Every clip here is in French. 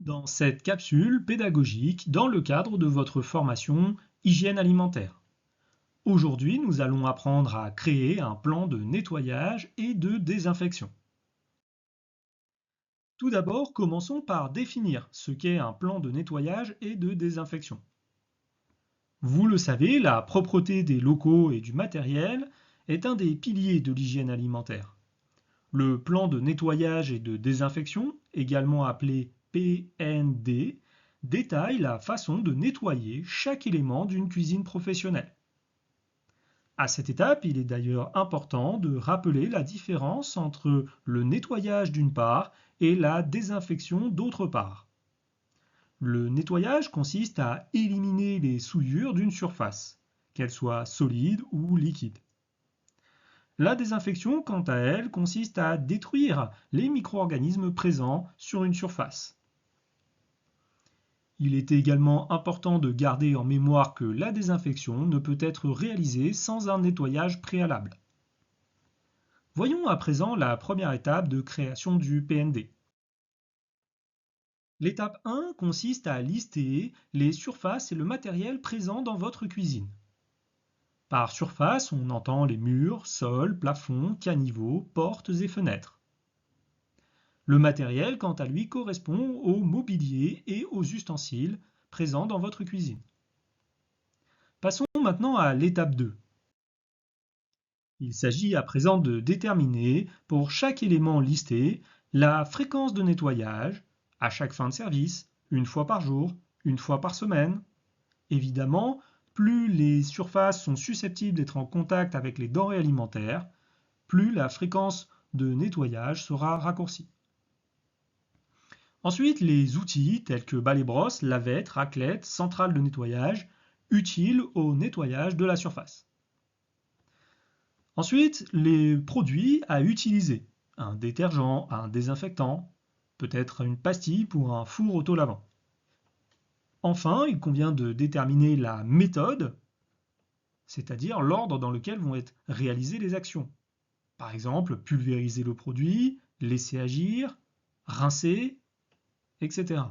dans cette capsule pédagogique dans le cadre de votre formation hygiène alimentaire. Aujourd'hui, nous allons apprendre à créer un plan de nettoyage et de désinfection. Tout d'abord, commençons par définir ce qu'est un plan de nettoyage et de désinfection. Vous le savez, la propreté des locaux et du matériel est un des piliers de l'hygiène alimentaire. Le plan de nettoyage et de désinfection, également appelé PND, détaille la façon de nettoyer chaque élément d'une cuisine professionnelle. À cette étape, il est d'ailleurs important de rappeler la différence entre le nettoyage d'une part et la désinfection d'autre part. Le nettoyage consiste à éliminer les souillures d'une surface, qu'elle soit solide ou liquide. La désinfection, quant à elle, consiste à détruire les micro-organismes présents sur une surface. Il est également important de garder en mémoire que la désinfection ne peut être réalisée sans un nettoyage préalable. Voyons à présent la première étape de création du PND. L'étape 1 consiste à lister les surfaces et le matériel présent dans votre cuisine. Par surface, on entend les murs, sols, plafonds, caniveaux, portes et fenêtres. Le matériel, quant à lui, correspond au mobilier et aux ustensiles présents dans votre cuisine. Passons maintenant à l'étape 2. Il s'agit à présent de déterminer, pour chaque élément listé, la fréquence de nettoyage, à chaque fin de service, une fois par jour, une fois par semaine. Évidemment, plus les surfaces sont susceptibles d'être en contact avec les denrées alimentaires, plus la fréquence de nettoyage sera raccourcie. Ensuite, les outils tels que balai-brosse, lavette, raclette, centrale de nettoyage, utiles au nettoyage de la surface. Ensuite, les produits à utiliser. Un détergent, un désinfectant, peut-être une pastille pour un four auto-lavant. Enfin, il convient de déterminer la méthode, c'est-à-dire l'ordre dans lequel vont être réalisées les actions. Par exemple, pulvériser le produit, laisser agir, rincer, etc.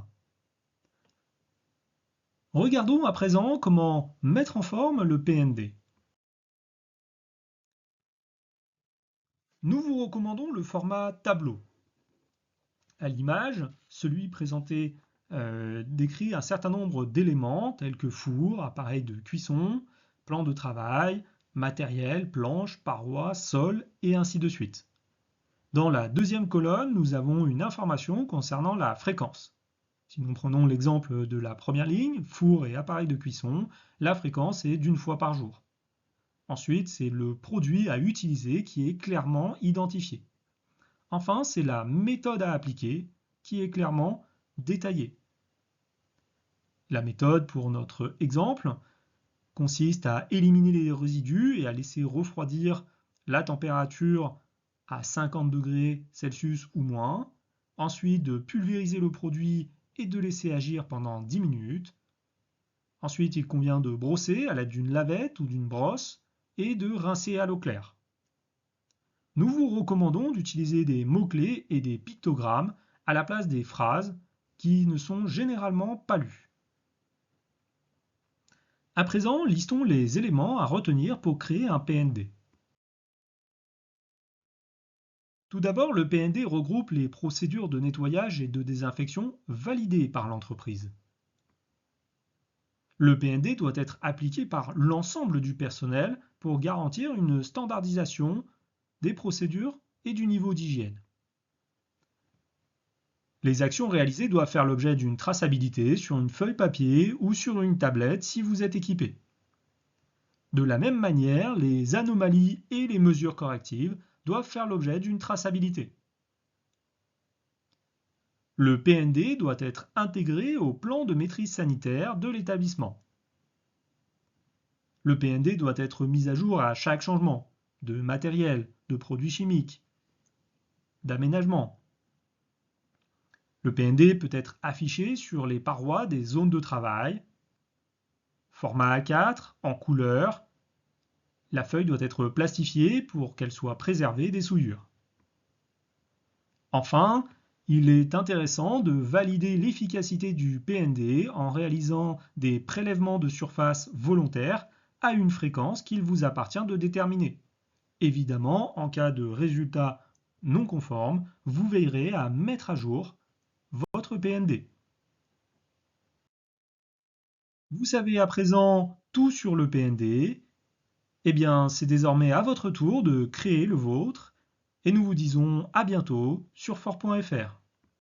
Regardons à présent comment mettre en forme le PND. Nous vous recommandons le format tableau. À l'image, celui présenté décrit un certain nombre d'éléments tels que four, appareil de cuisson, plan de travail, matériel, planches, parois, sol et ainsi de suite. Dans la deuxième colonne, nous avons une information concernant la fréquence. Si nous prenons l'exemple de la première ligne, four et appareil de cuisson, la fréquence est d'une fois par jour. Ensuite, c'est le produit à utiliser qui est clairement identifié. Enfin, c'est la méthode à appliquer qui est clairement détaillée. La méthode, pour notre exemple, consiste à éliminer les résidus et à laisser refroidir la température à 50 degrés Celsius ou moins, ensuite de pulvériser le produit et de laisser agir pendant 10 minutes. Ensuite, il convient de brosser à l'aide d'une lavette ou d'une brosse et de rincer à l'eau claire. Nous vous recommandons d'utiliser des mots-clés et des pictogrammes à la place des phrases qui ne sont généralement pas lues. À présent, listons les éléments à retenir pour créer un PND. Tout d'abord, le PND regroupe les procédures de nettoyage et de désinfection validées par l'entreprise. Le PND doit être appliqué par l'ensemble du personnel pour garantir une standardisation des procédures et du niveau d'hygiène. Les actions réalisées doivent faire l'objet d'une traçabilité sur une feuille papier ou sur une tablette si vous êtes équipé. De la même manière, les anomalies et les mesures correctives doivent faire l'objet d'une traçabilité. Le PND doit être intégré au plan de maîtrise sanitaire de l'établissement. Le PND doit être mis à jour à chaque changement de matériel, de produits chimiques, d'aménagement. Le PND peut être affiché sur les parois des zones de travail, format A4, en couleur. La feuille doit être plastifiée pour qu'elle soit préservée des souillures. Enfin, Il est intéressant de valider l'efficacité du PND en réalisant des prélèvements de surface volontaires à une fréquence qu'il vous appartient de déterminer. Évidemment, en cas de résultat non conforme, vous veillerez à mettre à jour votre PND. Vous savez à présent tout sur le PND. Eh bien, c'est désormais à votre tour de créer le vôtre et nous vous disons à bientôt sur fort.fr.